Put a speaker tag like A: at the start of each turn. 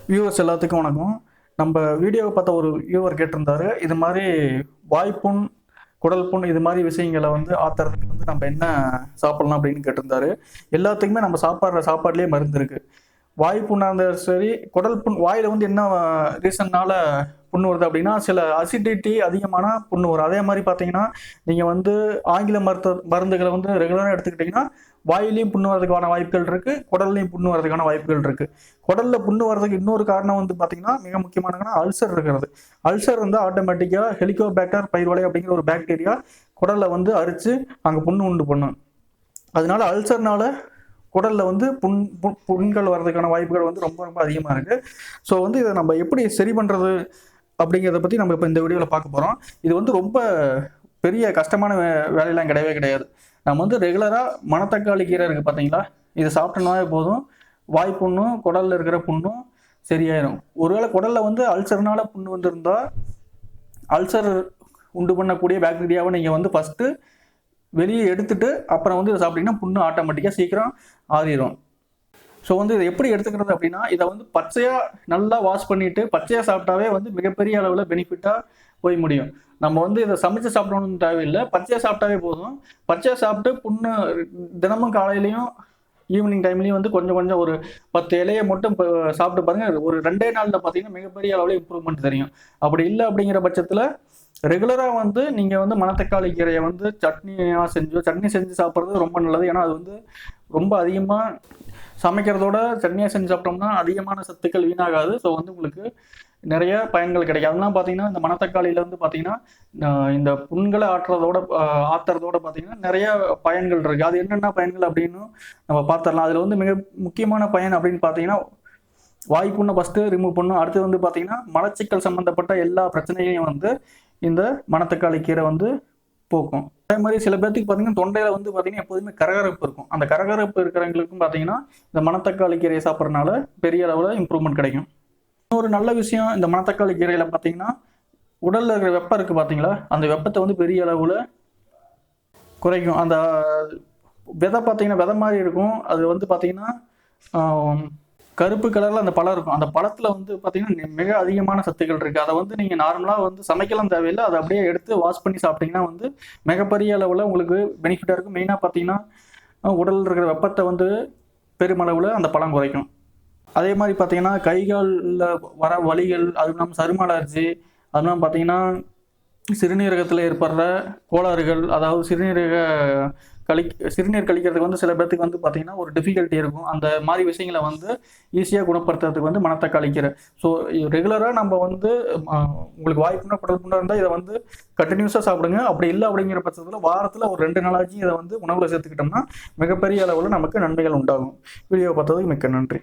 A: Viewers எல்லாத்துக்கும் வணக்கம். நம்ம வீடியோவை பார்த்த ஒரு வியூவர் கேட்டிருந்தாரு, இது மாதிரி வாய்ப்புண், குடல் புண் இது மாதிரி விஷயங்களை வந்து ஆத்துறதுக்கு வந்து நம்ம என்ன சாப்பிடலாம் அப்படின்னு கேட்டிருந்தாரு. எல்லாத்துக்குமே நம்ம சாப்பிட்ற சாப்பாடுலேயே மருந்து இருக்கு. வாய் புண்ணாக இருந்தாலும் சரி, குடல் புண் வாயில் வந்து என்ன ரீசன்னால புண்ணு வருது அப்படின்னா, சில அசிடிட்டி அதிகமான புண்ணு வரும். அதே மாதிரி பார்த்தீங்கன்னா, நீங்கள் வந்து ஆங்கில மருந்துகளை வந்து ரெகுலராக எடுத்துக்கிட்டிங்கன்னா, வாயிலையும் புண்ணு வரதுக்கான வாய்ப்புகள் இருக்குது, குடல்லையும் புண்ணு வரதுக்கான வாய்ப்புகள் இருக்குது. குடலில் புண்ணு வரதுக்கு இன்னொரு காரணம் வந்து பார்த்தீங்கன்னா, மிக முக்கியமான அல்சர் இருக்கிறது. அல்சர் வந்து ஆட்டோமேட்டிக்காக ஹெலிகோபேக்டர் பைரோலை அப்படிங்கிற ஒரு பாக்டீரியா குடலை வந்து அரித்து அங்கே புண்ணு உண்டு பண்ணும். அதனால அல்சர்னால குடலில் வந்து புண்கள் வர்றதுக்கான வாய்ப்புகள் வந்து ரொம்ப ரொம்ப அதிகமாக இருக்குது. ஸோ வந்து இதை நம்ம எப்படி சரி பண்ணுறது அப்படிங்கிறத பற்றி நம்ம இப்போ இந்த வீடியோவில் பார்க்க போகிறோம். இது வந்து ரொம்ப பெரிய கஷ்டமான வேலையெல்லாம் கிடையவே கிடையாது. நம்ம வந்து ரெகுலராக மணத்தக்காளி கீரை இருக்குது பார்த்தீங்களா, இதை சாப்பிட்டோம்னாவே போதும், வாய் புண்ணும் குடலில் இருக்கிற புண்ணும் சரியாயிடும். ஒருவேளை குடலில் வந்து அல்சர்னால புண்ணு வந்துருந்தால், அல்சர் உண்டு பண்ணக்கூடிய பாக்டீரியாவை நீங்கள் வந்து ஃபஸ்ட்டு வெளியே எடுத்துட்டு அப்புறம் வந்து இதை சாப்பிட்டீங்கன்னா புண்ணு ஆட்டோமேட்டிக்காக சீக்கிரம் ஆறிடும். ஸோ வந்து இதை எப்படி எடுத்துக்கிறது அப்படின்னா, இதை வந்து பச்சையாக நல்லா வாஷ் பண்ணிவிட்டு பச்சையாக சாப்பிட்டாவே வந்து மிகப்பெரிய அளவில் பெனிஃபிட்டாக போய் முடியும். நம்ம வந்து இதை சமைச்சு சாப்பிடணும்னு தேவையில்லை, பச்சையாக சாப்பிட்டாவே போதும். பச்சையாக சாப்பிட்டு புண்ணு தினமும் காலையிலையும் ஈவினிங் டைம்லையும் வந்து கொஞ்சம் கொஞ்சம் ஒரு 10 இலையை மட்டும் சாப்பிட்டு பாருங்கள். ஒரு 2 நாளில் பார்த்தீங்கன்னா மிகப்பெரிய அளவில் இம்ப்ரூவ்மெண்ட் தெரியும். அப்படி இல்லை அப்படிங்கிற பட்சத்தில் ரெகுலராக வந்து நீங்கள் வந்து மணத்தக்காளி கீரையை வந்து சட்னி செஞ்சு சாப்பிட்றது ரொம்ப நல்லது. ஏன்னா அது வந்து ரொம்ப அதிகமாக சமைக்கிறதோட சட்னியாக செஞ்சு சாப்பிட்டோம்னா அதிகமான சத்துக்கள் வீணாகாது. ஸோ வந்து உங்களுக்கு நிறைய பயன்கள் கிடைக்கும். அதெல்லாம் பார்த்தீங்கன்னா இந்த மணத்தக்காளியில் வந்து பார்த்தீங்கன்னா இந்த புண்களை ஆத்துறதோட பார்த்தீங்கன்னா நிறைய பயன்கள் இருக்குது. அது என்னென்ன பயன்கள் அப்படின்னு நம்ம பார்த்துடலாம். அதில் வந்து மிக முக்கியமான பயன் அப்படின்னு பார்த்தீங்கன்னா, வாய்ப்புண்ணை ஃபஸ்ட்டு ரிமூவ் பண்ணும். அடுத்து வந்து பார்த்தீங்கன்னா மலச்சிக்கல் சம்மந்தப்பட்ட எல்லா பிரச்சனைகளையும் வந்து இந்த மணத்தக்காளி கீரை வந்து போக்கும். அதே மாதிரி சில பேர்த்துக்கு பார்த்தீங்கன்னா தொண்டையில் வந்து பார்த்தீங்கன்னா எப்போதுமே கரகரப்பு இருக்கும். அந்த கரகரப்பு இருக்கிறவங்களுக்கும் பார்த்தீங்கன்னா இந்த மணத்தக்காளி கீரையை சாப்பிட்றதுனால பெரிய அளவில் இம்ப்ரூவ்மெண்ட் கிடைக்கும். இன்னொரு நல்ல விஷயம் இந்த மணத்தக்காளி கீரையில் பார்த்தீங்கன்னா, உடலில் இருக்கிற வெப்பம் இருக்குது பார்த்தீங்களா, அந்த வெப்பத்தை வந்து பெரிய அளவில் குறைக்கும். அந்த விதை பார்த்தீங்கன்னா விதை மாதிரி இருக்கும். அது வந்து பார்த்தீங்கன்னா கருப்பு கலரில் அந்த பழம் இருக்கும். அந்த பழத்தில் வந்து பார்த்தீங்கன்னா மிக அதிகமான சத்துக்கள் இருக்குது. அதை வந்து நீங்கள் நார்மலாக வந்து சமைக்கலாம் தேவையில்லை, அதை அப்படியே எடுத்து வாஷ் பண்ணி சாப்பிட்டீங்கன்னா வந்து மிகப்பெரிய அளவில் உங்களுக்கு பெனிஃபிட்டாக இருக்கும். மெயினாக பார்த்தீங்கன்னா உடலில் இருக்கிற வெப்பத்தை வந்து பெருமளவில் அந்த பழம் குறைக்கும். அதே மாதிரி பார்த்தீங்கன்னா கை காலில் வர வலிகள், அது இல்லாமல் சரும அலர்ஜி, அது இல்லாமல் பார்த்தீங்கன்னா சிறுநீரகத்தில் ஏற்படுற கோளாறுகள், அதாவது சிறுநீர் கழிக்கிறதுக்கு வந்து சில பேர்த்துக்கு வந்து பார்த்தீங்கன்னா ஒரு டிஃபிகல்ட்டி இருக்கும். அந்த மாதிரி விஷயங்களை வந்து ஈஸியாக குணப்படுத்துறதுக்கு வந்து மணத்தக்காளி கீரை. ஸோ ரெகுலராக நம்ம வந்து உங்களுக்கு வாய்ப்புனா குடல் புண்ணா இருந்தால் இதை வந்து கண்டினியூஸாக சாப்பிடுங்க. அப்படி இல்லை அப்படிங்கிற பட்சத்தில் வாரத்தில் ஒரு 2 நாளாச்சும் இதை வந்து உணவில் சேர்த்துக்கிட்டோம்னா மிகப்பெரிய அளவில் நமக்கு நன்மைகள் உண்டாகும். வீடியோ பார்த்ததுக்கு மிக்க நன்றி.